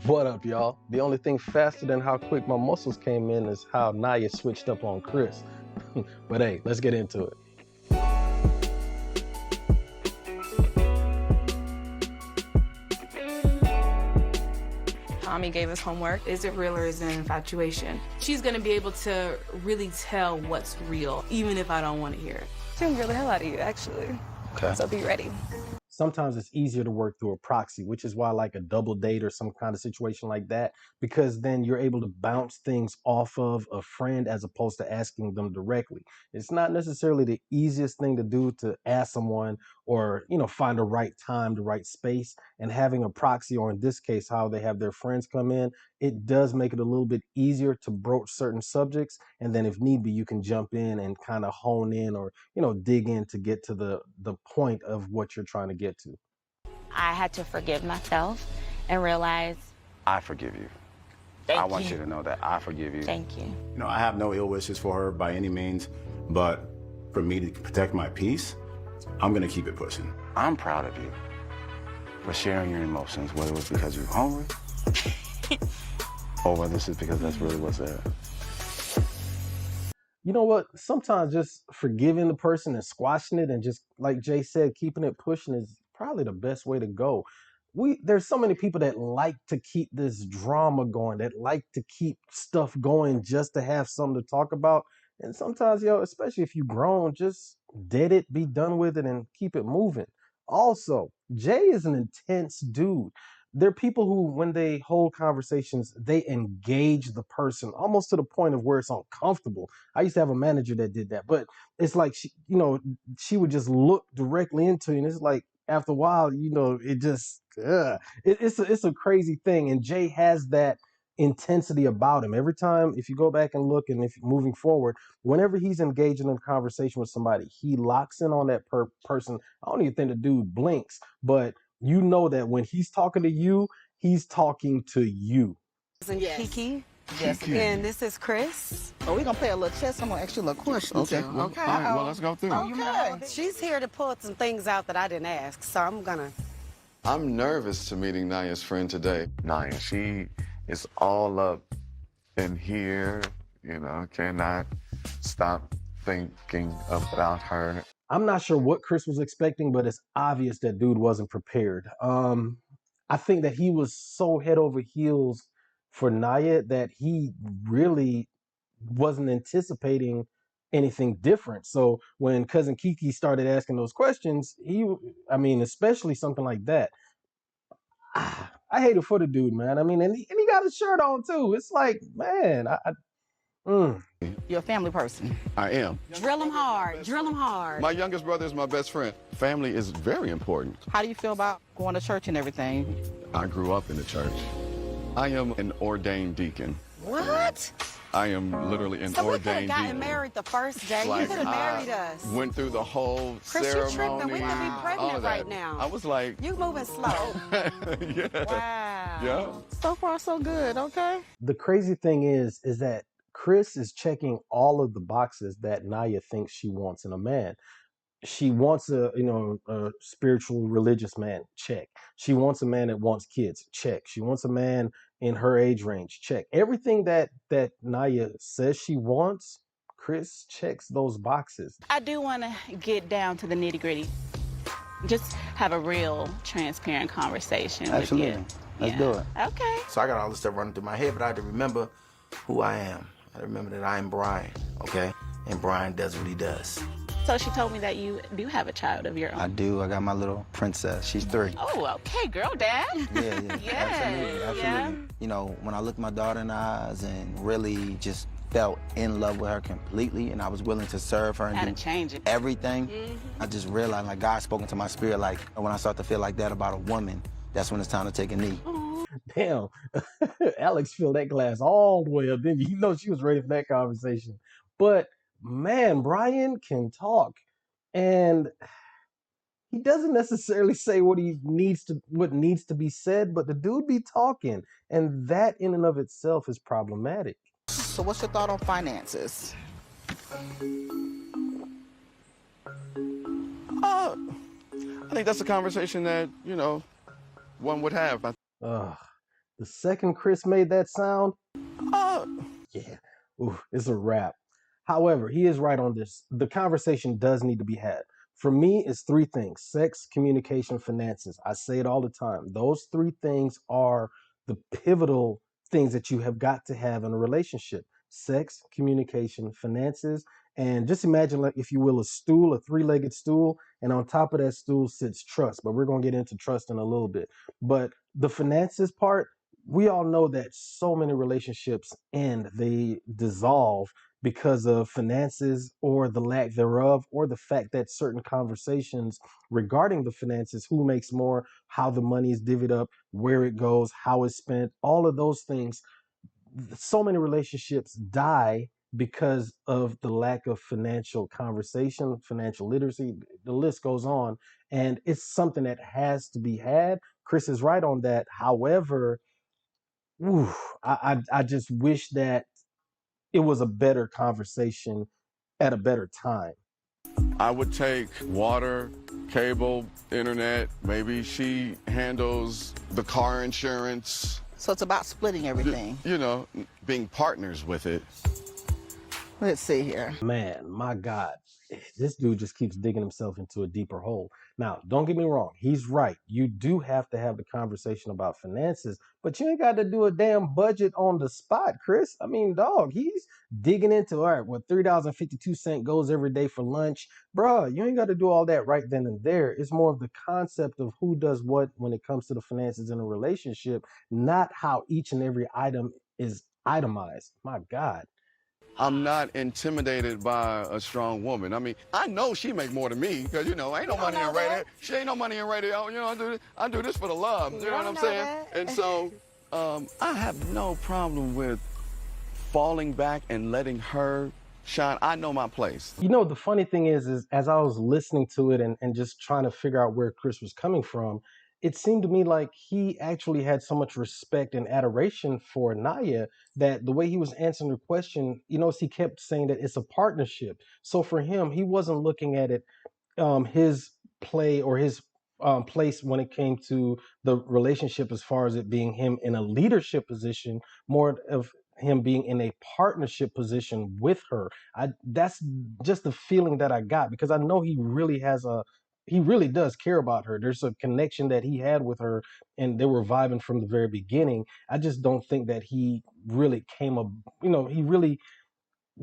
What up, y'all? The only thing faster than how quick my muscles came in is how Naya switched up on Chris. But hey, let's get into it. Tommy gave us homework. Is it real or is it an infatuation? She's gonna be able to really tell what's real, even if I don't want to hear it. She's gonna grill the hell out of you, actually. Okay. So be ready. Sometimes it's easier to work through a proxy, which is why I like a double date or some kind of situation like that, because then you're able to bounce things off of a friend as opposed to asking them directly. It's not necessarily the easiest thing to do to ask someone or, find the right time, the right space, and having a proxy, or in this case, how they have their friends come in, it does make it a little bit easier to broach certain subjects. And then if need be, you can jump in and kind of hone in or, dig in to get to the point of what you're trying to get to. I had to forgive myself and realize I forgive you. I want you to know that I forgive you. Thank you. I have no ill wishes for her by any means, but for me to protect my peace, I'm gonna keep it pushing. I'm proud of you for sharing your emotions, whether it was because you're hungry or whether it's just because that's really what's there. You know what? Sometimes just forgiving the person and squashing it and just, like Jay said, keeping it pushing is probably the best way to go. There's so many people that like to keep this drama going, that like to keep stuff going just to have something to talk about. And sometimes, especially if you grown, just dead it, be done with it, and keep it moving. Also, Jay is an intense dude. There are people who, when they hold conversations, they engage the person almost to the point of where it's uncomfortable. I used to have a manager that did that, but it's like she would just look directly into you, and it's like after a while, it just it's a crazy thing. And Jay has that intensity about him. Every time, if you go back and look, and if moving forward, whenever he's engaging in a conversation with somebody, he locks in on that person. I don't even think the dude blinks, but you know that when he's talking to you, he's talking to you. And Yes. Kiki. Yes. And this is Chris. Oh, we're gonna play a little chess. I'm gonna ask you a little question. Okay. Too. Well, Okay. all right, well, let's go through. Okay. She's here to pull some things out that I didn't ask, so I'm gonna. I'm nervous to meeting Naya's friend today. Naya, she is all up in here, cannot stop thinking about her. I'm not sure what Chris was expecting, but it's obvious that dude wasn't prepared. I think that he was so head over heels for Naya that he really wasn't anticipating anything different. So when cousin Kiki started asking those questions, especially something like that, I hate it for the dude, man. And he got his shirt on too. It's like, man, You're a family person. I am. Drill him hard. Drill him hard. My youngest brother is my best friend. Family is very important. How do you feel about going to church and everything? I grew up in the church. I am an ordained deacon. What? I am literally an So we could have ordained gotten deacon. married the first day. Like, You could have I married us. Went through the whole Chris, ceremony. you tripping. We could be all pregnant of that. right now. I was like, You moving slow. yeah. Wow. Yeah. So far, so good. Okay. the crazy thing is that Chris is checking all of the boxes that Naya thinks she wants in a man. She wants a spiritual religious man, check. She wants a man that wants kids, check. She wants a man in her age range, check. Everything that Naya says she wants, Chris checks those boxes. I do want to get down to the nitty gritty. Just have a real, transparent conversation Absolutely. with you. Let's do it. Okay. So I got all this stuff running through my head, but I had to remember who I am. I had to remember that I am Brian, okay? And Brian does what he does. So she told me that you do have a child of your own. I do. I got my little princess. She's 3. Oh, okay, girl, dad. Yeah. Yes, Absolutely. yeah. When I looked my daughter in the eyes and really just felt in love with her completely, and I was willing to serve her and Gotta do change it. everything, I just realized, like, God spoke into my spirit, like, when I start to feel like that about a woman, that's when it's time to take a knee. Damn, Alex filled that glass all the way up, didn't you? You know she was ready for that conversation. But man, Brian can talk, and he doesn't necessarily say what needs to be said, but the dude be talking, and that in and of itself is problematic. So what's your thought on finances? I think that's a conversation that, one would have. Ugh. The second Chris made that sound, Uh, yeah, ooh, it's a wrap. However, he is right on this. The conversation does need to be had. For me, it's three things: sex, communication, finances. I say it all the time. Those three things are the pivotal things that you have got to have in a relationship: sex, communication, finances. And just imagine, like, if you will, a stool, a three-legged stool, and on top of that stool sits trust. But we're going to get into trust in a little bit. But the finances part, we all know that so many relationships end, they dissolve because of finances or the lack thereof, or the fact that certain conversations regarding the finances, who makes more, how the money is divvied up, where it goes, how it's spent, all of those things, so many relationships die because of the lack of financial conversation, financial literacy. The list goes on, and it's something that has to be had. Chris is right on that. However, ooh, I just wish that it was a better conversation at a better time. I would take water, cable, internet. Maybe she handles the car insurance. So it's about splitting everything. You know, being partners with it. Let's see here. Man, my God, this dude just keeps digging himself into a deeper hole. Now, don't get me wrong. He's right. You do have to have the conversation about finances, but you ain't got to do a damn budget on the spot, Chris. I mean, dog, he's digging into, all right, well, $3.52 goes every day for lunch. Bruh, you ain't got to do all that right then and there. It's more of the concept of who does what when it comes to the finances in a relationship, not how each and every item is itemized. My God. I'm not intimidated by a strong woman. I mean, I know she make more than me because, ain't no money in radio. She ain't no money in radio. I do this for the love. You know what I'm saying? And so I have no problem with falling back and letting her shine. I know my place. The funny thing is as I was listening to it and just trying to figure out where Chris was coming from, it seemed to me like he actually had so much respect and adoration for Naya that the way he was answering the question, he kept saying that it's a partnership. So for him, he wasn't looking at it his play or his place when it came to the relationship as far as it being him in a leadership position, more of him being in a partnership position with her. That's just the feeling that I got, because I know he really does care about her. There's a connection that he had with her, and they were vibing from the very beginning. I just don't think that he really he really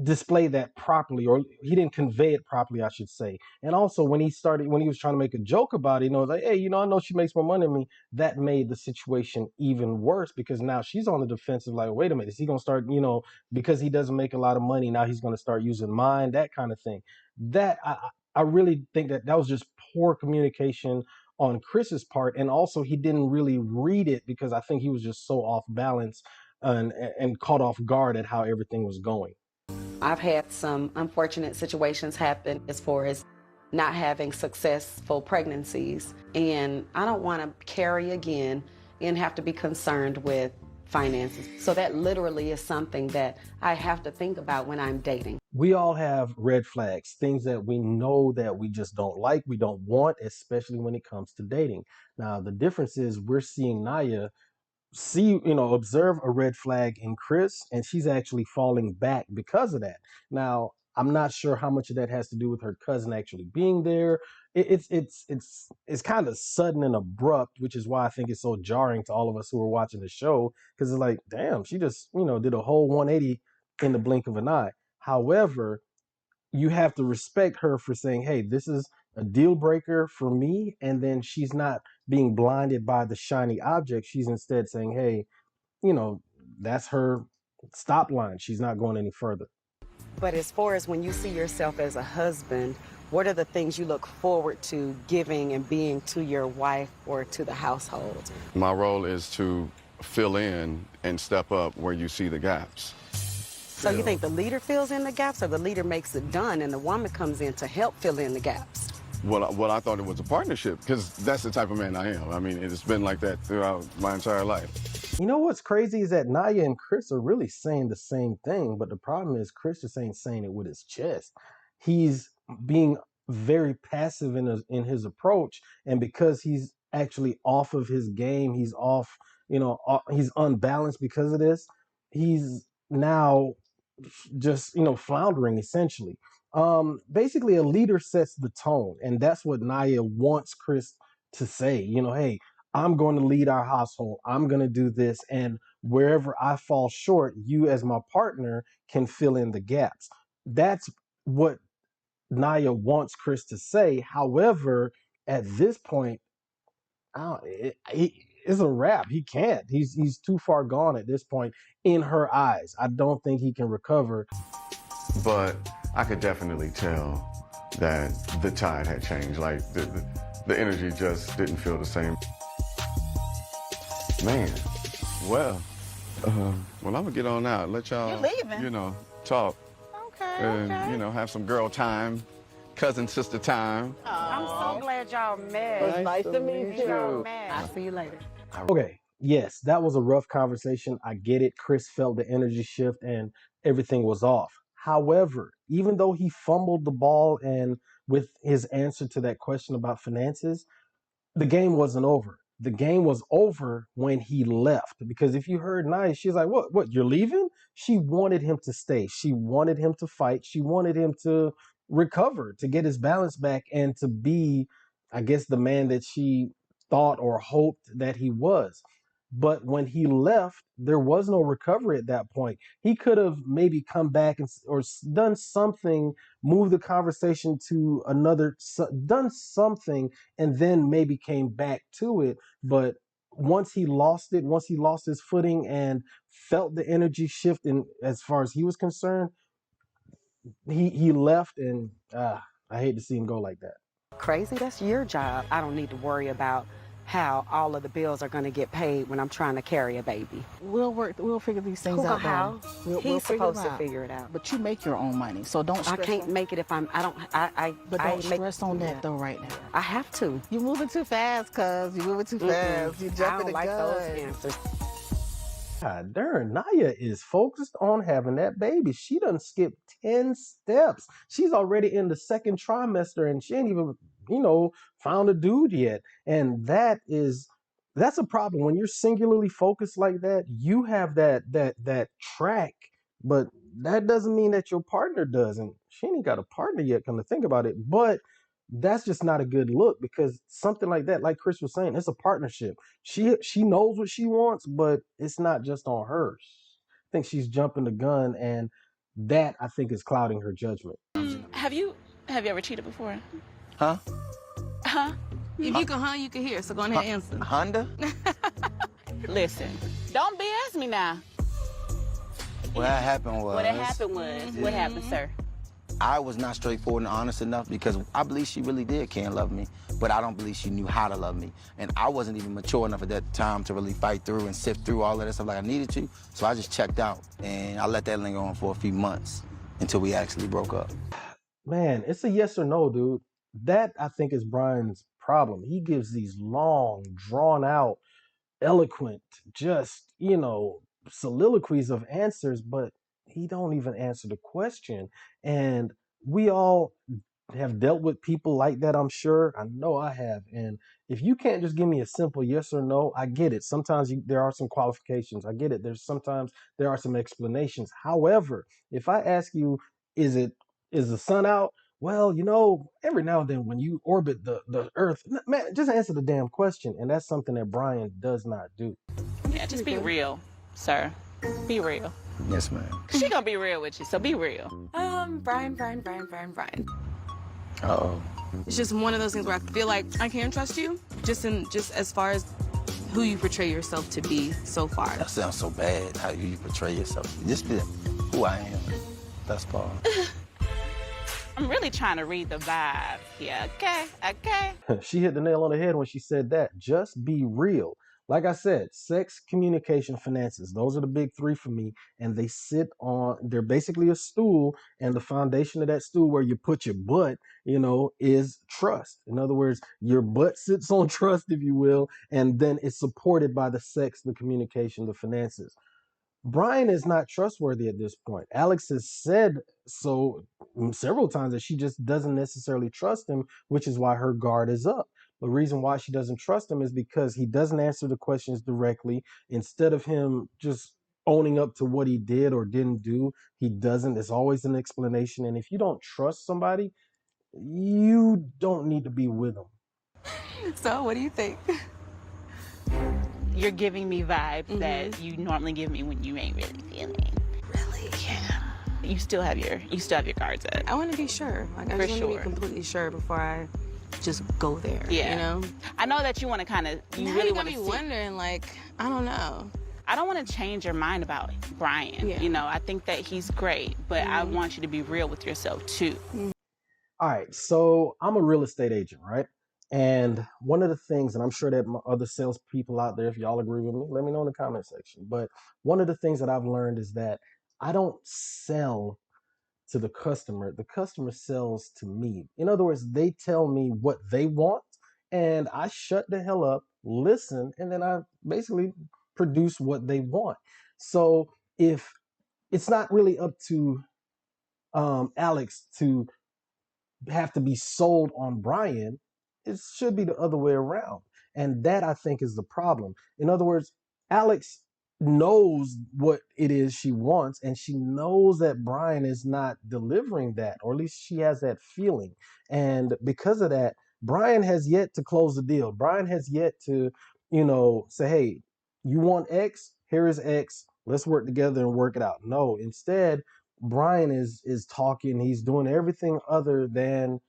display that properly, or he didn't convey it properly, I should say. And also when he was trying to make a joke about it, like, hey, I know she makes more money than me, that made the situation even worse, because now she's on the defensive, like, wait a minute, is he gonna start, because he doesn't make a lot of money, now he's gonna start using mine, that kind of thing. That I really think that was just poor communication on Chris's part, and also he didn't really read it, because I think he was just so off balance and caught off guard at how everything was going. I've had some unfortunate situations happen as far as not having successful pregnancies, and I don't want to carry again and have to be concerned with finances. So that literally is something that I have to think about when I'm dating. We all have red flags, things that we know that we just don't like, we don't want, especially when it comes to dating. Now, the difference is we're seeing Naya observe a red flag in Chris, and she's actually falling back because of that. Now, I'm not sure how much of that has to do with her cousin actually being there. It's kind of sudden and abrupt, which is why I think it's so jarring to all of us who are watching the show, because it's like, damn, she just did a whole 180 in the blink of an eye. However, you have to respect her for saying, hey, this is a deal breaker for me. And then she's not being blinded by the shiny object. She's instead saying, hey, that's her stop line. She's not going any further. But as far as when you see yourself as a husband, what are the things you look forward to giving and being to your wife or to the household? My role is to fill in and step up where you see the gaps. So you think the leader fills in the gaps, or the leader makes it done and the woman comes in to help fill in the gaps? Well, I thought it was a partnership, because that's the type of man I am. I mean, it's been like that throughout my entire life. What's crazy is that Naya and Chris are really saying the same thing, but the problem is Chris just ain't saying it with his chest. He's being very passive in his approach, and because he's actually off of his game. He's off, he's unbalanced because of this. He's now just, floundering essentially. Basically, a leader sets the tone, and that's what Naya wants Chris to say. Hey, I'm going to lead our household. I'm going to do this, and wherever I fall short, you as my partner can fill in the gaps. That's what Naya wants Chris to say. However, at this point, it's a wrap. He can't. He's too far gone at this point in her eyes. I don't think he can recover. But I could definitely tell that the tide had changed. Like the energy just didn't feel the same. Man, well, I'm gonna get on out. Let y'all, talk. Okay, And, have some girl time, cousin sister time. I'm so glad y'all met. It was nice to meet you. I'll see you later. Okay, yes, that was a rough conversation. I get it. Chris felt the energy shift and everything was off. However, even though he fumbled the ball and with his answer to that question about finances, the game wasn't over. The game was over when he left. Because if you heard Nia, she's like, what, you're leaving? She wanted him to stay. She wanted him to fight. She wanted him to recover, to get his balance back, and to be, I guess, the man that she thought or hoped that he was. But when he left, there was no recovery at that point. He could have maybe come back or done something, moved the conversation to another, done something, and then maybe came back to it. But once he lost it, once he lost his footing and felt the energy shift, and as far as he was concerned, he left, and I hate to see him go like that. Crazy? That's your job. I don't need to worry about how all of the bills are going to get paid when I'm trying to carry a baby. We'll figure these things Who, out. how? We'll He's figure supposed to out. figure it out. But you make your own money, so don't stress. I can't make it if I'm, But don't stress on that though right now. I have to. You're moving too fast, cuz. You're moving too fast. You're I jumping don't the like gun. those answers. God darn, Naya is focused on having that baby. She done skipped 10 steps. She's already in the second trimester and she ain't even, found a dude yet. And that's a problem. When you're singularly focused like that, you have that track, but that doesn't mean that your partner does. And she ain't got a partner yet, come to think about it. But that's just not a good look, because something like that, like Chris was saying, it's a partnership. She knows what she wants, but it's not just on her. I think she's jumping the gun, and that, I think, is clouding her judgment. Have you ever cheated before? Huh? Huh? If you can you can hear, so go ahead and answer. Honda? Listen, don't BS me now. What happened was... What happened was, what happened, sir? I was not straightforward and honest enough, because I believe she really did care and love me, but I don't believe she knew how to love me. And I wasn't even mature enough at that time to really fight through and sift through all of that stuff like I needed to. So I just checked out, and I let that linger on for a few months until we actually broke up. Man, it's a yes or no, dude. That, I think, is Brian's problem. He gives these long, drawn out, eloquent, just, soliloquies of answers, but he don't even answer the question. And we all have dealt with people like that, I'm sure. I know I have. And if you can't just give me a simple yes or no, I get it. Sometimes there are some qualifications. I get it. Sometimes there are some explanations. However, if I ask you, is the sun out? Well, every now and then when you orbit the Earth, man, just answer the damn question. And that's something that Brian does not do. Yeah, just be real, sir. Be real. Yes, ma'am. She gonna be real with you, so be real. Brian. Uh-oh. It's just one of those things where I feel like I can't trust you, just as far as who you portray yourself to be so far. That sounds so bad, how you portray yourself. Just be who I am. That's Paul. I'm really trying to read the vibe here, okay? She hit the nail on the head when she said that. Just be real. Like I said, sex, communication, finances. Those are the big three for me. And they're basically a stool. And the foundation of that stool where you put your butt, is trust. In other words, your butt sits on trust, if you will. And then it's supported by the sex, the communication, the finances. Brian is not trustworthy at this point. Alex has said so several times that she just doesn't necessarily trust him, which is why her guard is up. The reason why she doesn't trust him is because he doesn't answer the questions directly. Instead of him just owning up to what he did or didn't do, he doesn't. There's always an explanation. And if you don't trust somebody, you don't need to be with them. So, what do you think? You're giving me vibes that you normally give me when you ain't really feeling. Really? Yeah. You still have your guards up. I want to be sure. Like, I just want to be completely sure before I just go there. Yeah. You know? I know that you want to kind of, you really want to be wondering, like, I don't know. I don't want to change your mind about Brian. Yeah. You know, I think that he's great, but I want you to be real with yourself too. All right, so I'm a real estate agent, right? And one of the things, and I'm sure that my other salespeople out there, if y'all agree with me, let me know in the comment section. But one of the things that I've learned is that I don't sell to the customer sells to me. In other words, they tell me what they want, and I shut the hell up, listen, and then I basically produce what they want. So if it's not really up to Alex to have to be sold on Brian, it should be the other way around. And that, I think, is the problem. In other words, Alex knows what it is she wants, and she knows that Brian is not delivering that, or at least she has that feeling. And because of that, Brian has yet to close the deal. Brian has yet to, say, hey, you want X? Here is X. Let's work together and work it out. No, instead, Brian is talking. He's doing everything other than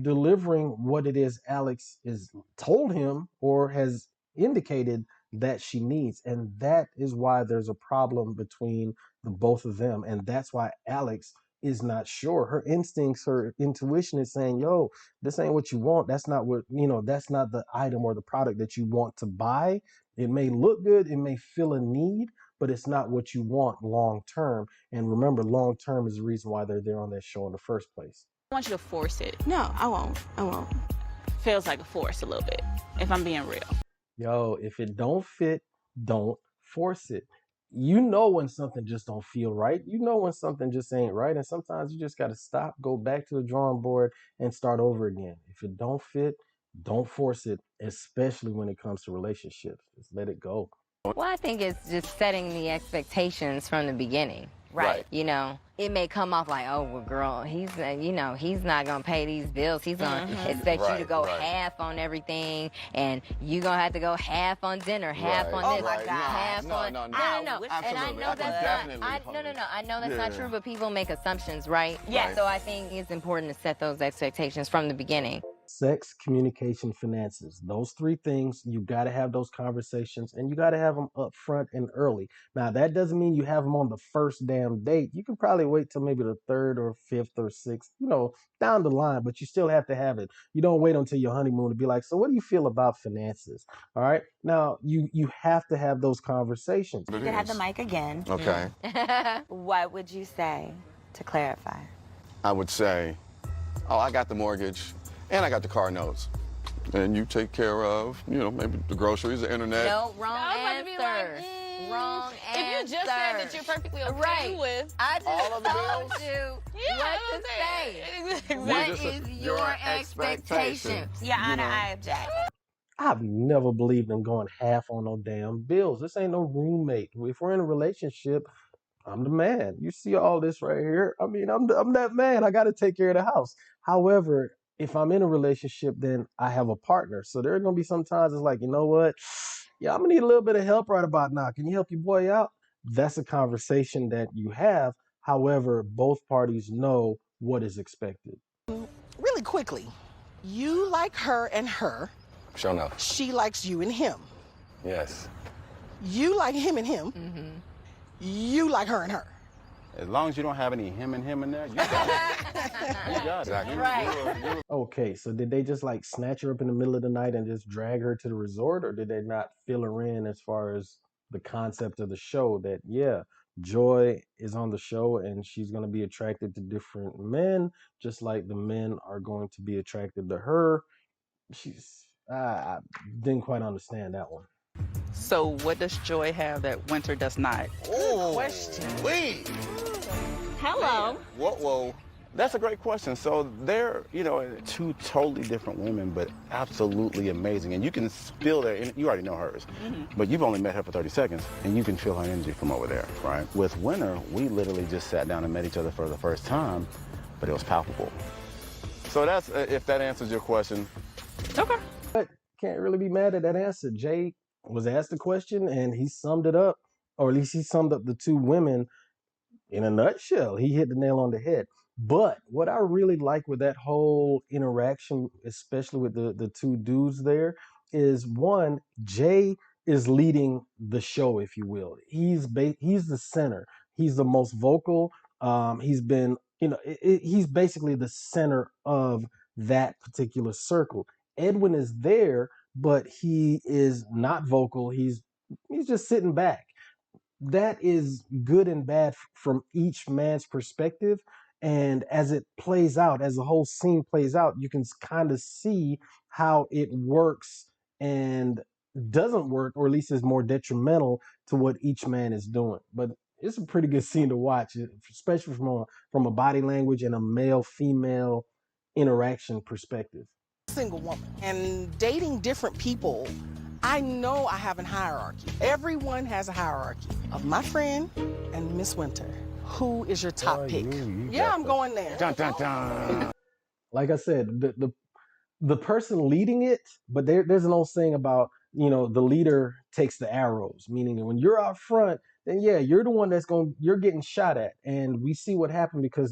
delivering what it is Alex is told him or has indicated that she needs. And that is why there's a problem between the both of them. And that's why Alex is not sure. Her instincts, her intuition is saying, yo, this ain't what you want. That's not what, that's not the item or the product that you want to buy. It may look good, it may fill a need, but it's not what you want long term. And remember, long term is the reason why they're there on that show in the first place. I want you to force it. No, I won't. Feels like a force a little bit, if I'm being real. Yo, if it don't fit, don't force it. You know when something just don't feel right. You know when something just ain't right. And sometimes you just got to stop, go back to the drawing board and start over again. If it don't fit, don't force it, especially when it comes to relationships. Just let it go. Well, I think it's just setting the expectations from the beginning. Right. It may come off like, oh, well, girl, he's not going to pay these bills. He's going to expect you to go half on everything, and you're going to have to go half on dinner, half on this, half on... No. And I know that's not... I know that's not true, but people make assumptions, right? Yeah. So I think it's important to set those expectations from the beginning. Sex, communication, finances. Those three things, you got to have those conversations, and you got to have them up front and early. Now, that doesn't mean you have them on the first damn date. You can probably wait till maybe the third or fifth or sixth, down the line, but you still have to have it. You don't wait until your honeymoon to be like, so what do you feel about finances? All right. Now, you have to have those conversations. You can have the mic again. Okay. What would you say to clarify? I would say, oh, I got the mortgage and I got the car notes. And you take care of, maybe the groceries, the internet. No, wrong answer. Wrong answer. If you just said that you're perfectly okay with I just all of the told bills? you what to say. Exactly. What is your expectation? Your Honor, I object. I've never believed in going half on no damn bills. This ain't no roommate. If we're in a relationship, I'm the man. You see all this right here? I mean, I'm that man. I got to take care of the house. However, if I'm in a relationship, then I have a partner. So there are going to be some times it's like, you know what? Yeah, I'm going to need a little bit of help right about now. Can you help your boy out? That's a conversation that you have. However, both parties know what is expected. Really quickly, you like her and her. Sure enough. She likes you and him. Yes. You like him and him. Mm-hmm. You like her and her. As long as you don't have any him and him in there, you got it. You got it. Exactly. Right. Okay, so did they just like snatch her up in the middle of the night and just drag her to the resort, or did they not fill her in as far as the concept of the show that, yeah, Joy is on the show and she's going to be attracted to different men, just like the men are going to be attracted to her? I didn't quite understand that one. So what does Joy have that Winter does not? Oh, question. wait. Hello. Whoa. That's a great question. So they're, two totally different women, but absolutely amazing. And you can feel their, you already know hers, but you've only met her for 30 seconds, and you can feel her energy from over there, right? With Winter, we literally just sat down and met each other for the first time, but it was palpable. So that's, if that answers your question. Okay. But can't really be mad at that answer. Jay was asked the question, and he summed it up, or at least he summed up the two women in a nutshell. He hit the nail on the head. But what I really like with that whole interaction, especially with the two dudes there, is one, Jay is leading the show, if you will. He's the center. He's the most vocal. He's been, he's basically the center of that particular circle. Edwin is there, but he is not vocal. He's just sitting back. That is good and bad from each man's perspective. And as it plays out, as the whole scene plays out, you can kind of see how it works and doesn't work, or at least is more detrimental to what each man is doing. But it's a pretty good scene to watch, especially from a body language and a male female interaction perspective. Single woman and dating different people, I know I have a hierarchy. Everyone has a hierarchy of my friend and Miss Winter. Who is your top pick? Yeah, I'm going there. Dun, dun, dun. Like I said, the person leading it, but there's an old saying about, the leader takes the arrows, meaning that when you're out front, then yeah, you're the one you're getting shot at. And we see what happened because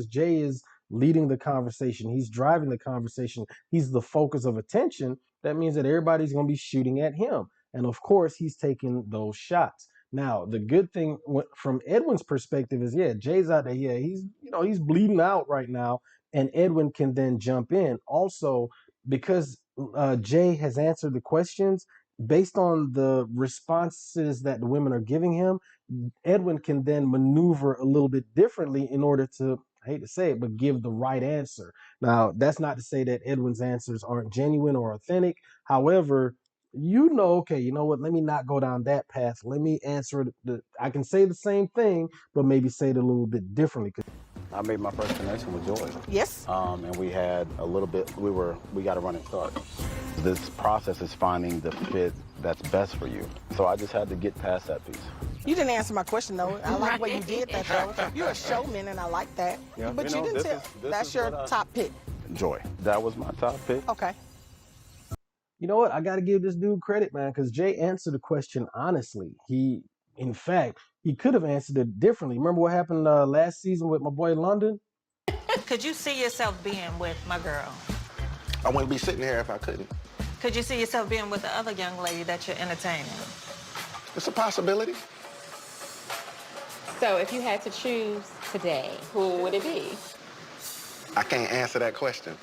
Jay is leading the conversation, he's driving the conversation, he's the focus of attention. That means that everybody's going to be shooting at him. And of course, he's taking those shots. Now, the good thing from Edwin's perspective is, yeah, Jay's out there. Yeah, he's bleeding out right now. And Edwin can then jump in. Also, because Jay has answered the questions based on the responses that the women are giving him, Edwin can then maneuver a little bit differently in order to, I hate to say it, but give the right answer. Now, that's not to say that Edwin's answers aren't genuine or authentic. However, okay, you know what? Let me not go down that path. Let me answer it. I can say the same thing, but maybe say it a little bit differently. I made my first connection with Joy. Yes. And we had a little bit, we got a running start. This process is finding the fit that's best for you. So I just had to get past that piece. You didn't answer my question, though. I like the way you did that, though. You're a showman, and I like that. Yeah, but you didn't tell. That's your top pick. Joy. That was my top pick. Okay. You know what? I got to give this dude credit, man, because Jay answered the question honestly. In fact, he could have answered it differently. Remember what happened last season with my boy London? Could you see yourself being with my girl? I wouldn't be sitting here if I couldn't. Could you see yourself being with the other young lady that you're entertaining? It's a possibility. So if you had to choose today, who would it be? I can't answer that question.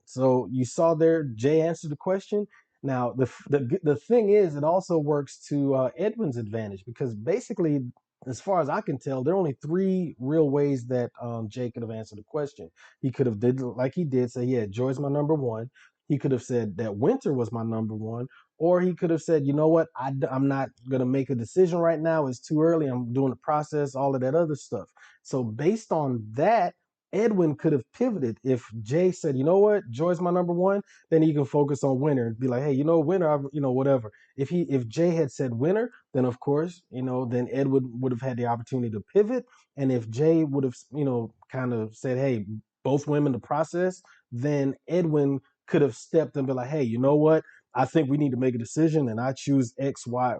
So you saw there, Jay answered the question. Now, the thing is, it also works to Edwin's advantage, because basically, as far as I can tell, there are only three real ways that Jay could have answered the question. He could have did like he did, say, yeah, Joy's my number one. He could have said that Winter was my number one. Or he could have said, you know what, I'm not going to make a decision right now. It's too early. I'm doing the process, all of that other stuff. So based on that, Edwin could have pivoted. If Jay said, you know what, Joy's my number one, then he can focus on Winter and be like, hey, Winter, whatever. If Jay had said Winter, then of course, then Edwin would have had the opportunity to pivot. And if Jay would have, kind of said, hey, both women the process, then Edwin could have stepped and be like, hey, you know what, I think we need to make a decision and I choose X, Y.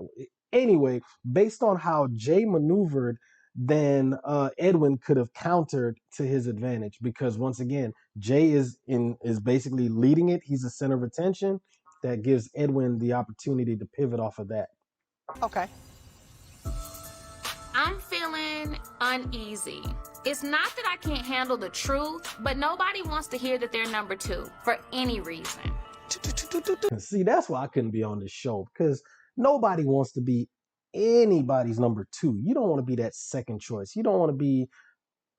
Anyway, based on how Jay maneuvered, then Edwin could have countered to his advantage, because once again, Jay is basically leading it. He's the center of attention. That gives Edwin the opportunity to pivot off of that. Okay. I'm feeling uneasy. It's not that I can't handle the truth, but nobody wants to hear that they're number two for any reason. See, that's why I couldn't be on this show, because nobody wants to be anybody's number two. You don't want to be that second choice. You don't want to be,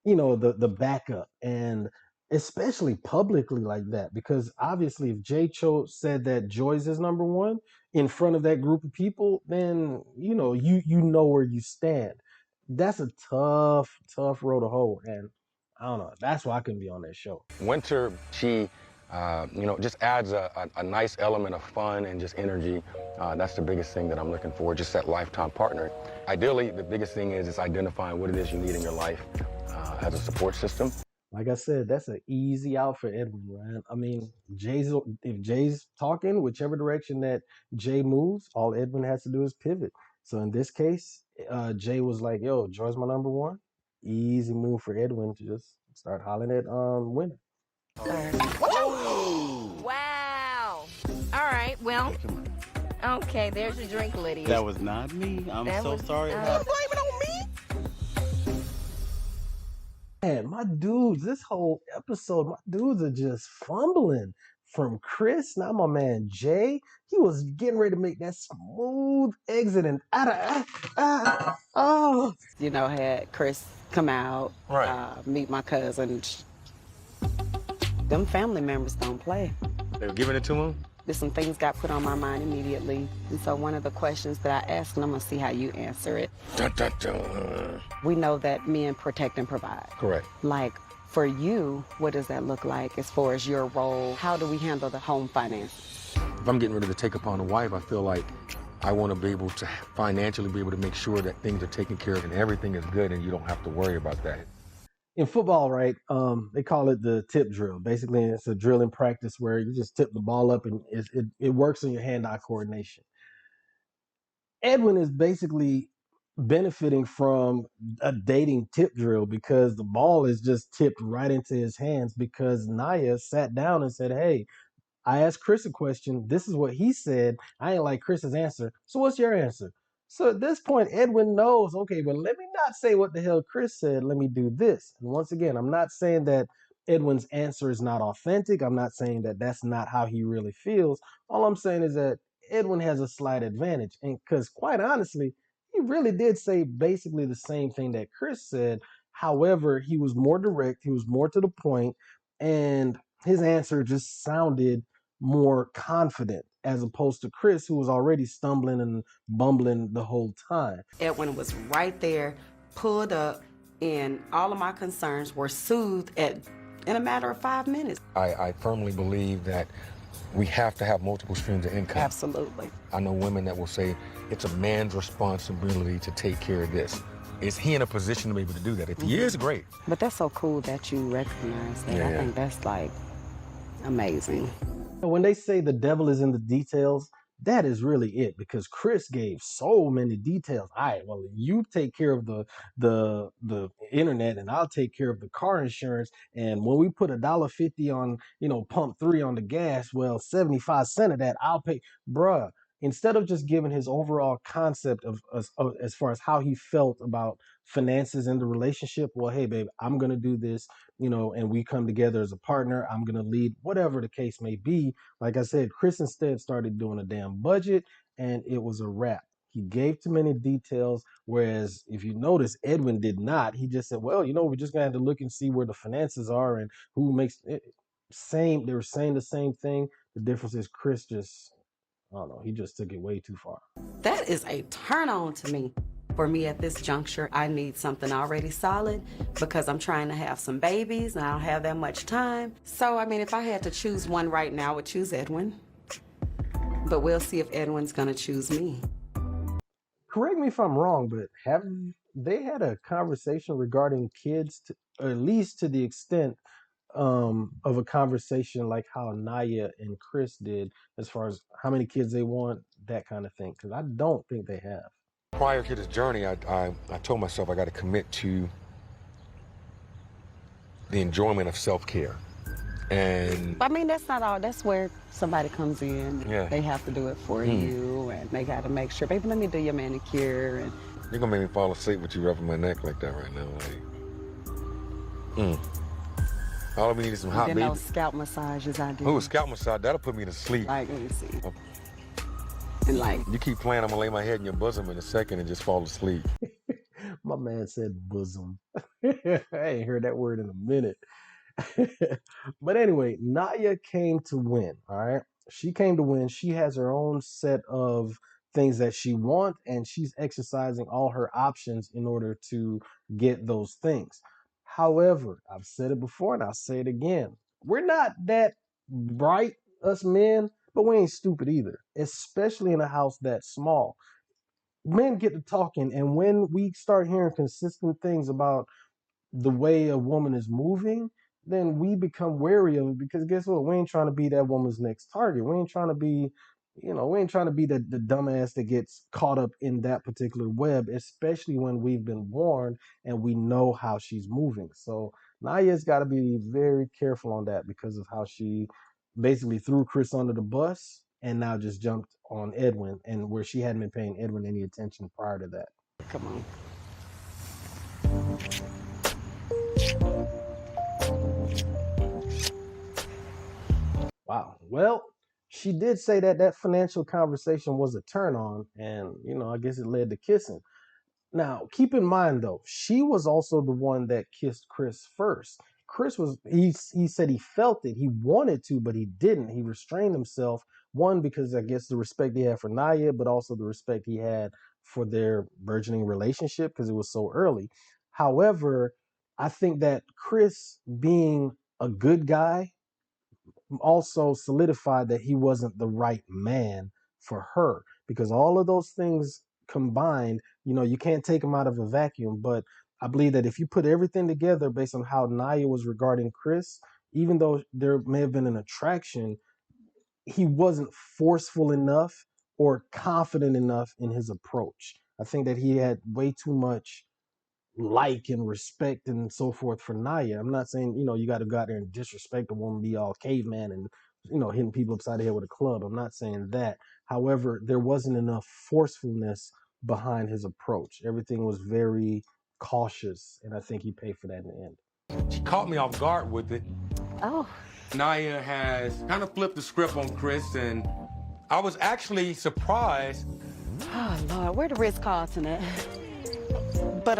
the backup, and especially publicly like that, because obviously if Jay said that Joy's his number one in front of that group of people, then you know where you stand. That's a tough road to hoe, and I don't know. That's why I couldn't be on that show. Winter, she, just adds a nice element of fun and just energy. That's the biggest thing that I'm looking for, just that lifetime partner. Ideally, the biggest thing is identifying what it is you need in your life as a support system. Like I said, that's an easy out for Edwin, man. I mean, if Jay's talking, whichever direction that Jay moves, all Edwin has to do is pivot. So in this case, Jay was like, "Yo, Joy's my number one." Easy move for Edwin to just start hollering at Winter. Wow. All right, well, okay, there's your drink, Lydia. That was not me. I'm so sorry. Blame it on me. Man, my dudes, this whole episode, my dudes are just fumbling. From Chris, now my man Jay, he was getting ready to make that smooth exit and You know, had Chris come out, meet my cousin. Them family members don't play. They were giving it to him? Some things got put on my mind immediately. And so one of the questions that I asked, and I'm gonna see how you answer it. Dun, dun, dun. We know that men protect and provide. Correct. Like, for you, what does that look like as far as your role? How do we handle the home finances? If I'm getting ready to take upon a wife, I feel like I want to be able to financially be able to make sure that things are taken care of and everything is good and you don't have to worry about that. In football, right, they call it the tip drill. Basically, it's a drill in practice where you just tip the ball up and it works on your hand-eye coordination. Edwin is basically benefiting from a dating tip drill because the ball is just tipped right into his hands because Naya sat down and said, "Hey, I asked Chris a question. This is what he said. I ain't like Chris's answer. So what's your answer?" So at this point, Edwin knows, okay, but let me not say what the hell Chris said. Let me do this. And once again, I'm not saying that Edwin's answer is not authentic. I'm not saying that that's not how he really feels. All I'm saying is that Edwin has a slight advantage. And because quite honestly, he really did say basically the same thing that Chris said. However, he was more direct. He was more to the point, and his answer just sounded more confident as opposed to Chris, who was already stumbling and bumbling the whole time. Edwin was right there, pulled up, and all of my concerns were soothed in a matter of 5 minutes. I firmly believe that we have to have multiple streams of income. Absolutely. I know women that will say it's a man's responsibility to take care of this. Is he in a position to be able to do that? If he is, great. But that's so cool that you recognize that. Yeah. I think that's like amazing. When they say the devil is in the details, that is really it because Chris gave so many details. All right, well, you take care of the internet and I'll take care of the car insurance. And when we put $1.50 on, pump 3 on the gas, well, 75 cents of that I'll pay. Bruh, instead of just giving his overall concept of as far as how he felt about finances in the relationship, well, hey, babe, I'm going to do this, and we come together as a partner. I'm going to lead, whatever the case may be. Like I said, Chris instead started doing a damn budget, and it was a wrap. He gave too many details, whereas if you notice, Edwin did not. He just said, well, we're just going to have to look and see where the finances are and who makes it. Same. They were saying the same thing. The difference is Chris just, I don't know, he just took it way too far. That is a turn on to me. For me at this juncture, I need something already solid because I'm trying to have some babies and I don't have that much time. So, if I had to choose one right now, I would choose Edwin. But we'll see if Edwin's gonna choose me. Correct me if I'm wrong, but have they had a conversation regarding kids, or at least to the extent of a conversation like how Naya and Chris did, as far as how many kids they want, that kind of thing? Because I don't think they have. Prior to this journey, I told myself I got to commit to the enjoyment of self-care. And that's not all. That's where somebody comes in. Yeah. They have to do it for you, and they got to make sure, baby, let me do your manicure. And you're going to make me fall asleep with you rubbing my neck like that right now. All we need is some hot baby. those scalp massages I do. Ooh, scalp massage, that'll put me to sleep. Like, let me see. Oh. And like, you keep playing, I'm gonna lay my head in your bosom in a second and just fall asleep. My man said bosom. I ain't heard that word in a minute. But anyway, Naya came to win, all right? She came to win. She has her own set of things that she wants, and she's exercising all her options in order to get those things. However, I've said it before and I'll say it again. We're not that bright, us men, but we ain't stupid either, especially in a house that small. Men get to talking, and when we start hearing consistent things about the way a woman is moving, then we become wary of it because guess what? We ain't trying to be that woman's next target. We ain't trying to be, we ain't trying to be the dumbass that gets caught up in that particular web, especially when we've been warned and we know how she's moving. So Naya's got to be very careful on that because of how she basically threw Chris under the bus and now just jumped on Edwin, and where she hadn't been paying Edwin any attention prior to that. Come on. Wow. Well, she did say that that financial conversation was a turn on, and I guess it led to kissing. Now, keep in mind though, she was also the one that kissed Chris first. Chris was he said he felt it, he wanted to, but he didn't. He restrained himself. One, because I guess the respect he had for Naya, but also the respect he had for their burgeoning relationship because it was so early. However, I think that Chris being a good guy also solidified that he wasn't the right man for her because all of those things combined, you can't take them out of a vacuum. But I believe that if you put everything together based on how Naya was regarding Chris, even though there may have been an attraction, he wasn't forceful enough or confident enough in his approach. I think that he had way too much like and respect and so forth for Naya. I'm not saying, you got to go out there and disrespect a woman, be all caveman and, hitting people upside the head with a club. I'm not saying that. However, there wasn't enough forcefulness behind his approach. Everything was very cautious, and I think he paid for that in the end. She caught me off guard with it. Oh. Naya has kind of flipped the script on Chris, and I was actually surprised. Oh, Lord, where the Ritz-Carlton at? But,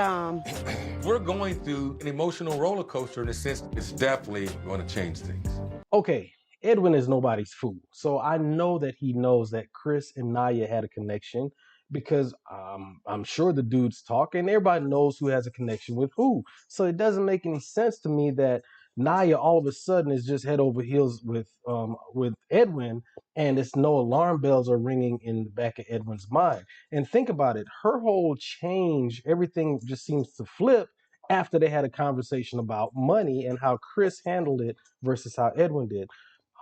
We're going through an emotional roller coaster in a sense. It's definitely going to change things. Okay, Edwin is nobody's fool. So I know that he knows that Chris and Naya had a connection because I'm sure the dudes talk and everybody knows who has a connection with who. So it doesn't make any sense to me that Naya all of a sudden is just head over heels with Edwin, and it's no alarm bells are ringing in the back of Edwin's mind. And think about it, her whole change, everything just seems to flip after they had a conversation about money and how Chris handled it versus how Edwin did.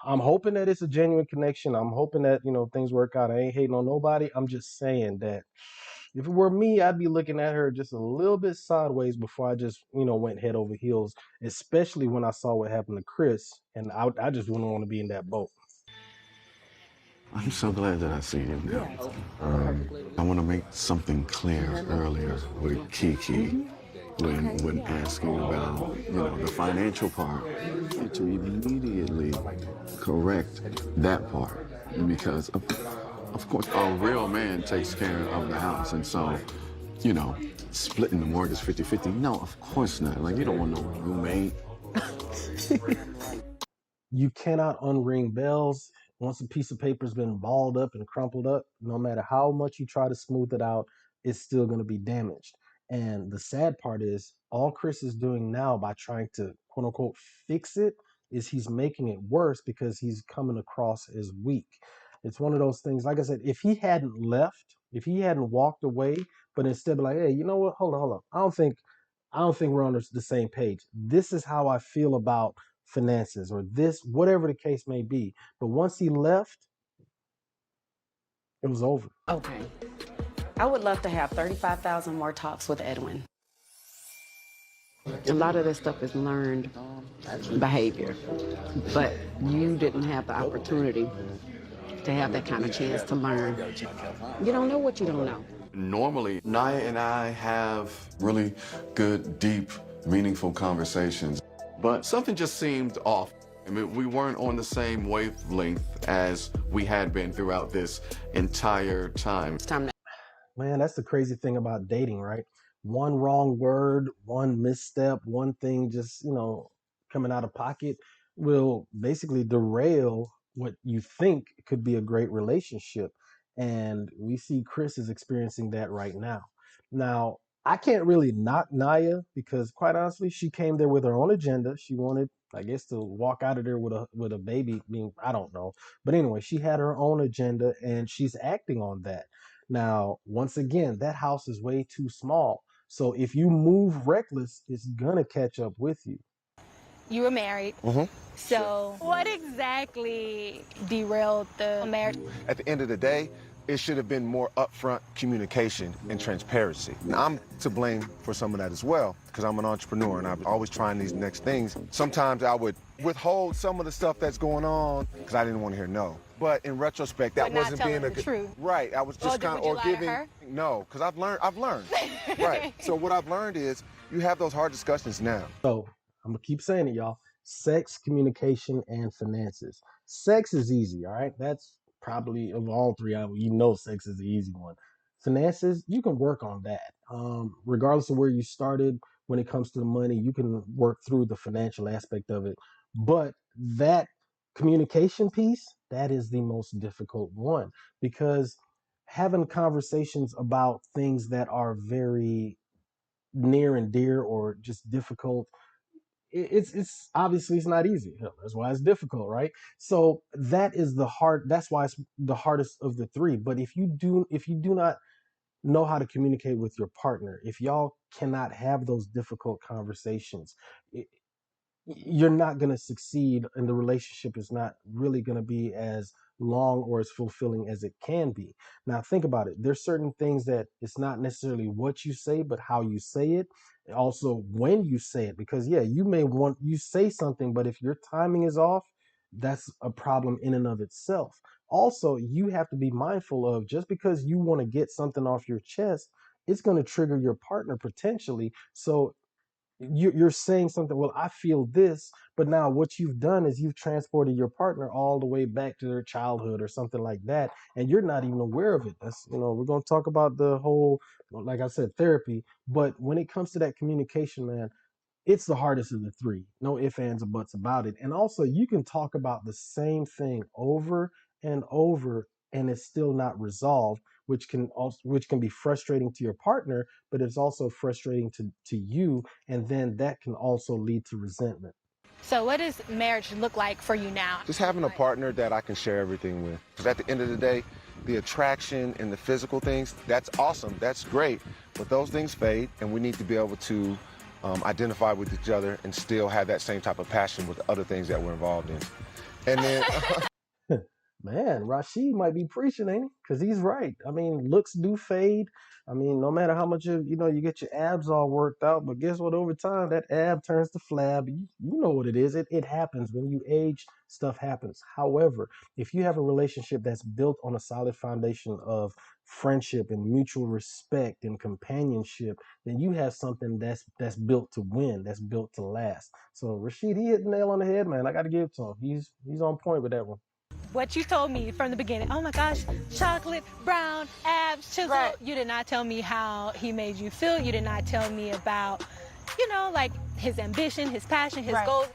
I'm hoping that it's a genuine connection. I'm hoping that, things work out. I ain't hating on nobody. I'm just saying that if it were me, I'd be looking at her just a little bit sideways before I just, went head over heels, especially when I saw what happened to Chris. And I just wouldn't want to be in that boat. I'm so glad that I see you now. I want to make something clear earlier with Kiki when asking about, the financial part, to immediately correct that part because of course a real man takes care of the house, and so, splitting the mortgage 50-50, no, of course not. Like, you don't want no roommate. You cannot unring bells. Once a piece of paper's been balled up and crumpled up, no matter how much you try to smooth it out, it's still going to be damaged. And the sad part is, all Chris is doing now by trying to quote unquote fix it is he's making it worse because he's coming across as weak. It's one of those things, like I said, if he hadn't left, if he hadn't walked away, but instead be like, hey, you know what? Hold on. I don't think we're on the same page. This is how I feel about finances or this, whatever the case may be. But once he left, it was over. okay. I would love to have 35,000 more talks with Edwin. A lot of this stuff is learned behavior, but you didn't have the opportunity to have that kind of chance to learn. You don't know what you don't know. Normally, Naya and I have really good, deep, meaningful conversations, but something just seemed off. I mean, we weren't on the same wavelength as we had been throughout this entire time. It's time to Man, that's the crazy thing about dating, right? One wrong word, one misstep, one thing just, coming out of pocket will basically derail what you think could be a great relationship. And we see Chris is experiencing that right now. Now, I can't really knock Naya because, quite honestly, she came there with her own agenda. She wanted, I guess, to walk out of there with a baby. Being, I don't know, but anyway, she had her own agenda and she's acting on that. Now, once again, that house is way too small. So if you move reckless, it's gonna catch up with you. You were married. So what exactly derailed the marriage? At the end of the day, it should have been more upfront communication and transparency. And I'm to blame for some of that as well, because I'm an entrepreneur and I'm always trying these next things. Sometimes I would withhold some of the stuff that's going on because I didn't want to hear no. But in retrospect, that But not wasn't being telling a the truth. Right. I was just kind of, or giving, no, because I've learned. Right. So what I've learned is you have those hard discussions now. So I'm gonna keep saying it, y'all. Sex, communication, and finances. Sex is easy, all right? That's probably of all three. You know, sex is the easy one. Finances, you can work on that. Regardless of where you started, when it comes to the money, you can work through the financial aspect of it. But that communication piece, that is the most difficult one because having conversations about things that are very near and dear or just difficult, it's obviously it's not easy. Hell, that's why it's difficult, right? So that is the hard, that's why it's the hardest of the three. But if you do not know how to communicate with your partner, if y'all cannot have those difficult conversations, you're not going to succeed and the relationship is not really going to be as long or as fulfilling as it can be. Now think about it, there's certain things that it's not necessarily what you say but how you say it, and also when you say it, because yeah, you say something, but if your timing is off, that's a problem in and of itself. Also, you have to be mindful of, just because you want to get something off your chest, it's going to trigger your partner potentially. So you're saying something, well, I feel this, but now what you've done is you've transported your partner all the way back to their childhood or something like that, and you're not even aware of it. That's, we're going to talk about the whole, like I said, therapy. But when it comes to that communication, man, it's the hardest of the three. No ifs, ands, or buts about it. And also, you can talk about the same thing over and over, and it's still not resolved, which can be frustrating to your partner, but it's also frustrating to you, and then that can also lead to resentment. So what does marriage look like for you now? Just having a partner that I can share everything with. Because at the end of the day, the attraction and the physical things, that's awesome, that's great, but those things fade, and we need to be able to identify with each other and still have that same type of passion with the other things that we're involved in. And then Man, Rashid might be preaching, ain't he? Because he's right. I mean, looks do fade. I mean, no matter how much you get your abs all worked out, but guess what? Over time, that ab turns to flab. You know what it is. It happens when you age. Stuff happens. However, if you have a relationship that's built on a solid foundation of friendship and mutual respect and companionship, then you have something that's built to win. That's built to last. So Rashid, he hit the nail on the head, man. I got to give it to him. He's on point with that one. What you told me from the beginning, oh my gosh, chocolate, brown, abs, chisel. Right. You did not tell me how he made you feel. You did not tell me about, like his ambition, his passion, his goals.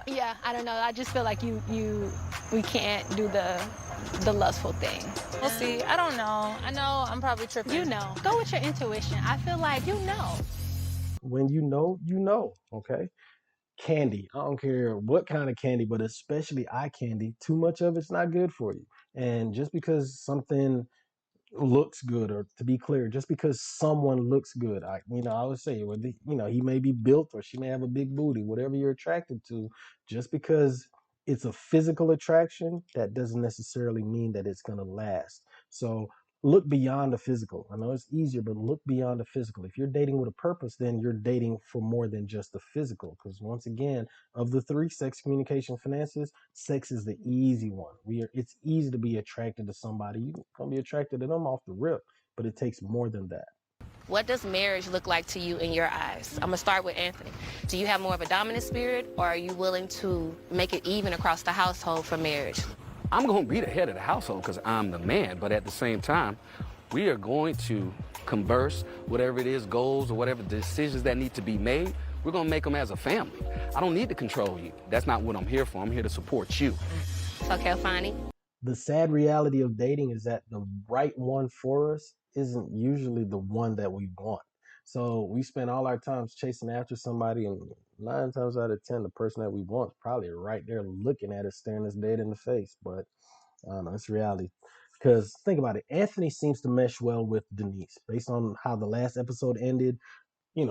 Yeah, I don't know. I just feel like we can't do the lustful thing. We'll see. I don't know. I know I'm probably tripping. Go with your intuition. I feel like you know. When you know, okay? Candy. I don't care what kind of candy, but especially eye candy. Too much of it's not good for you. And just because something looks good, or to be clear, just because someone looks good, I would say, he may be built or she may have a big booty, whatever you're attracted to, just because it's a physical attraction, that doesn't necessarily mean that it's going to last. So look beyond the physical. I know it's easier, but look beyond the physical. If you're dating with a purpose, then you're dating for more than just the physical. Because once again, of the three, sex, communication, finances, sex is the easy one. It's easy to be attracted to somebody. You're gonna be attracted to them off the rip, but it takes more than that. What does marriage look like to you in your eyes? I'm gonna start with Anthony. Do you have more of a dominant spirit, or are you willing to make it even across the household for marriage? I'm going to be the head of the household because I'm the man, but at the same time, we are going to converse, whatever it is, goals or whatever decisions that need to be made, we're going to make them as a family. I don't need to control you. That's not what I'm here for. I'm here to support you. Okay, Fani? the sad reality of dating is that the right one for us isn't usually the one that we want. So we spend all our times chasing after somebody, and 9 times out of 10, the person that we want is probably right there looking at us, staring us dead in the face. But I don't know, it's reality. Because think about it, Anthony seems to mesh well with Denise. Based on how the last episode ended,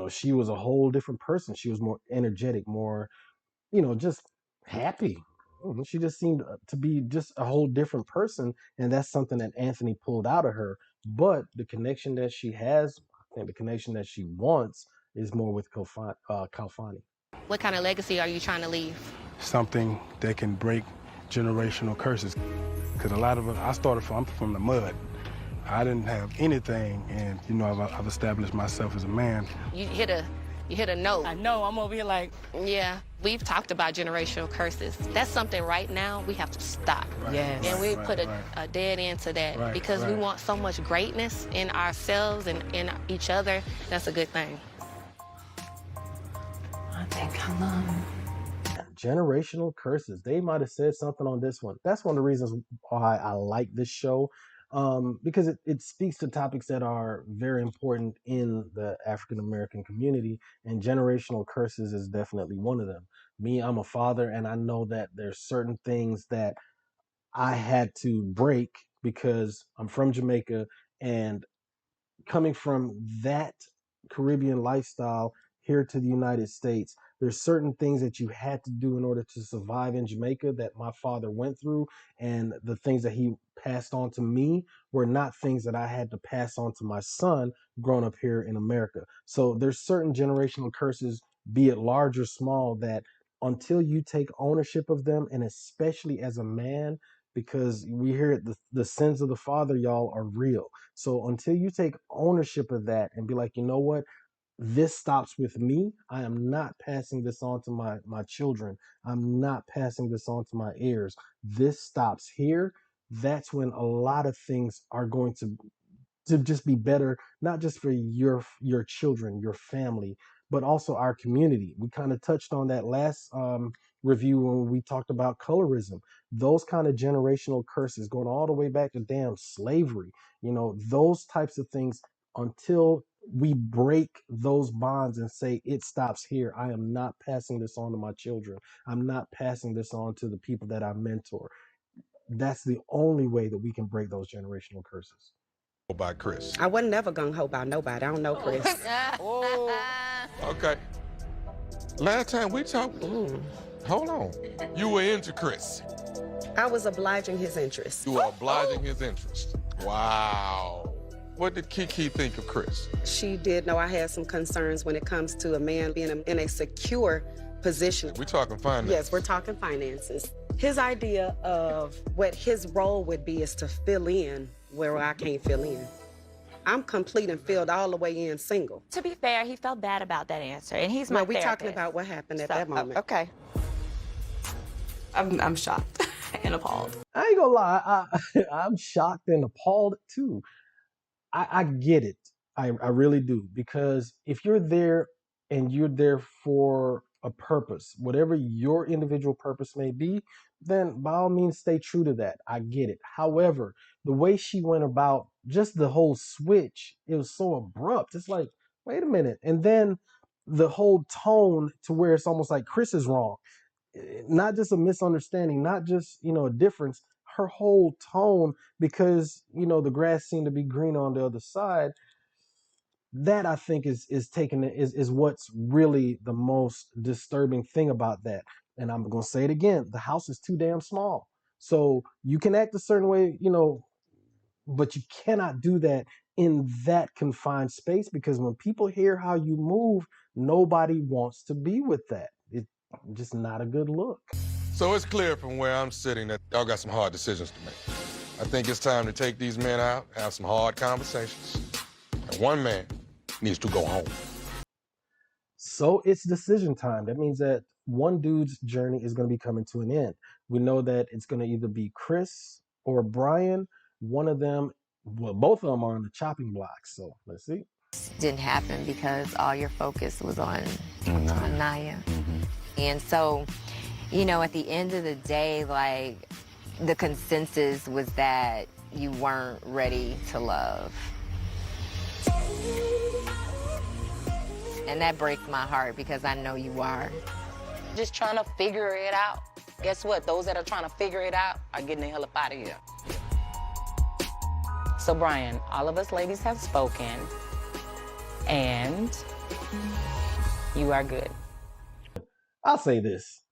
she was a whole different person. She was more energetic, more, just happy. She just seemed to be just a whole different person, and that's something that Anthony pulled out of her. But the connection that she has, I think the connection that she wants, is more with Kalfani. What kind of legacy are you trying to leave? Something that can break generational curses. Because a lot of us, I'm from the mud. I didn't have anything, and I've established myself as a man. You hit a note. I know, I'm over here like... Yeah, we've talked about generational curses. That's something right now we have to stop. Right. Yes. And we put a dead end to that because we want so much greatness in ourselves and in each other. That's a good thing. I think I love him. Generational curses. They might have said something on this one. That's one of the reasons why I like this show. Because it speaks to topics that are very important in the African American community, and generational curses is definitely one of them. Me, I'm a father, and I know that there's certain things that I had to break because I'm from Jamaica, and coming from that Caribbean lifestyle here to the United States, there's certain things that you had to do in order to survive in Jamaica that my father went through, and the things that he passed on to me were not things that I had to pass on to my son growing up here in America. So there's certain generational curses, be it large or small, that until you take ownership of them, and especially as a man, because we hear it, the sins of the father, y'all, are real. So until you take ownership of that and be like, you know what, this stops with me. I am not passing this on to my children. I'm not passing this on to my heirs. This stops here. That's when a lot of things are going to just be better, not just for your children, your family, but also our community. We kind of touched on that last review when we talked about colorism. Those kind of generational curses going all the way back to damn slavery, those types of things, until we break those bonds and say it stops here. I am not passing this on to my children. I'm not passing this on to the people that I mentor. That's the only way that we can break those generational curses. By Chris. I wasn't never gung-ho about nobody. I don't know Chris. Okay. Last time we talked, hold on. You were into Chris. I was obliging his interest. You were obliging his interest. Wow. What did Kiki think of Chris? She did know I had some concerns when it comes to a man being in a secure position. We're talking finances. Yes, we're talking finances. His idea of what his role would be is to fill in where I can't fill in. I'm complete and filled all the way in single. To be fair, he felt bad about that answer, and he's my we're therapist. talking about what happened at that moment. Okay. I'm shocked and appalled. I ain't gonna lie, I'm shocked and appalled too. I get it. I really do. Because if you're there and you're there for a purpose, whatever your individual purpose may be, then by all means stay true to that. I get it. However, the way she went about just the whole switch, it was so abrupt. It's like, wait a minute. And then the whole tone to where it's almost like Chris is wrong. Not just a misunderstanding, not just, a difference. Her whole tone, because, the grass seemed to be green on the other side. That I think is what's really the most disturbing thing about that. And I'm gonna say it again: the house is too damn small. So you can act a certain way, but you cannot do that in that confined space, because when people hear how you move, nobody wants to be with that. It's just not a good look. So it's clear from where I'm sitting that y'all got some hard decisions to make. I think it's time to take these men out, have some hard conversations. And one man needs to go home. So it's decision time. That means that one dude's journey is going to be coming to an end. We know that it's going to either be Chris or Brian. One of them, well, both of them are on the chopping block. So let's see. Didn't happen because all your focus was on Naya. And so, at the end of the day, like, the consensus was that you weren't ready to love. And that breaks my heart because I know you are. Just trying to figure it out. Guess what? Those that are trying to figure it out are getting the hell up out of here. So, Brian, all of us ladies have spoken, and you are good. I'll say this.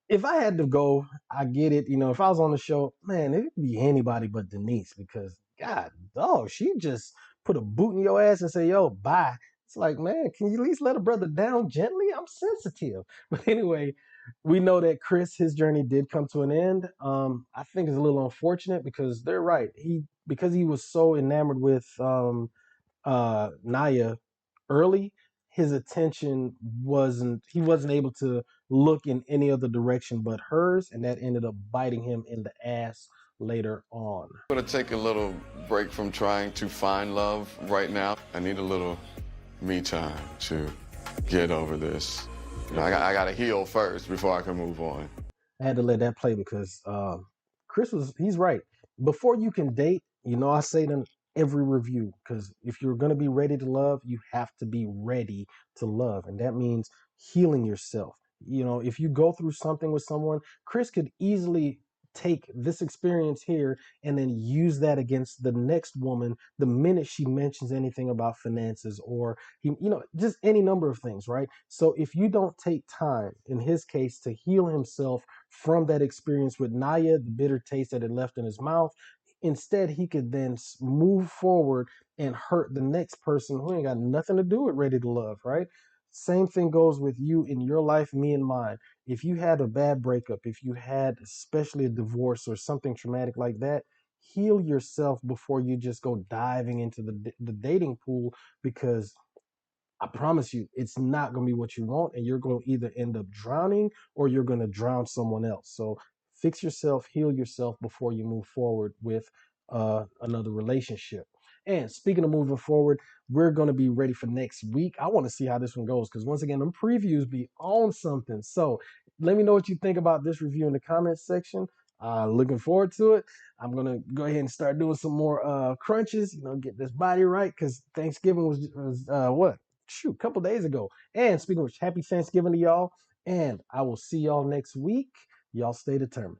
If I had to go, I get it. You know, if I was on the show, man, it could be anybody but Denise because, God, dog, she just put a boot in your ass and say, yo, bye. It's like, man, can you at least let a brother down gently? I'm sensitive. But anyway, we know that Chris, his journey did come to an end. I think it's a little unfortunate because they're right. Because he was so enamored with Naya early, his attention he wasn't able to look in any other direction but hers, and that ended up biting him in the ass later on. I'm gonna take a little break from trying to find love right now. I need a little me time to get over this. You know, I gotta heal first before I can move on. I had to let that play because he's right. Before you can date, you know, I say it in every review, because if you're going to be ready to love, you have to be ready to love. And that means healing yourself. You know, if you go through something with someone, Chris could easily take this experience here and then use that against the next woman the minute she mentions anything about finances or just any number of things, right? So if you don't take time in his case to heal himself from that experience with Naya, the bitter taste that it left in his mouth, instead he could then move forward and hurt the next person who ain't got nothing to do with ready to love, right? Same thing goes with you in your life, me and mine. If you had a bad breakup, if you had especially a divorce or something traumatic like that, heal yourself before you just go diving into the dating pool, because I promise you, it's not going to be what you want, and you're going to either end up drowning or you're going to drown someone else. So fix yourself, heal yourself before you move forward with another relationship. And speaking of moving forward, we're going to be ready for next week. I want to see how this one goes because, once again, them previews be on something. So let me know what you think about this review in the comments section. Looking forward to it. I'm going to go ahead and start doing some more crunches, get this body right, because Thanksgiving was what? Shoot, a couple days ago. And speaking of which, happy Thanksgiving to y'all. And I will see y'all next week. Y'all stay determined.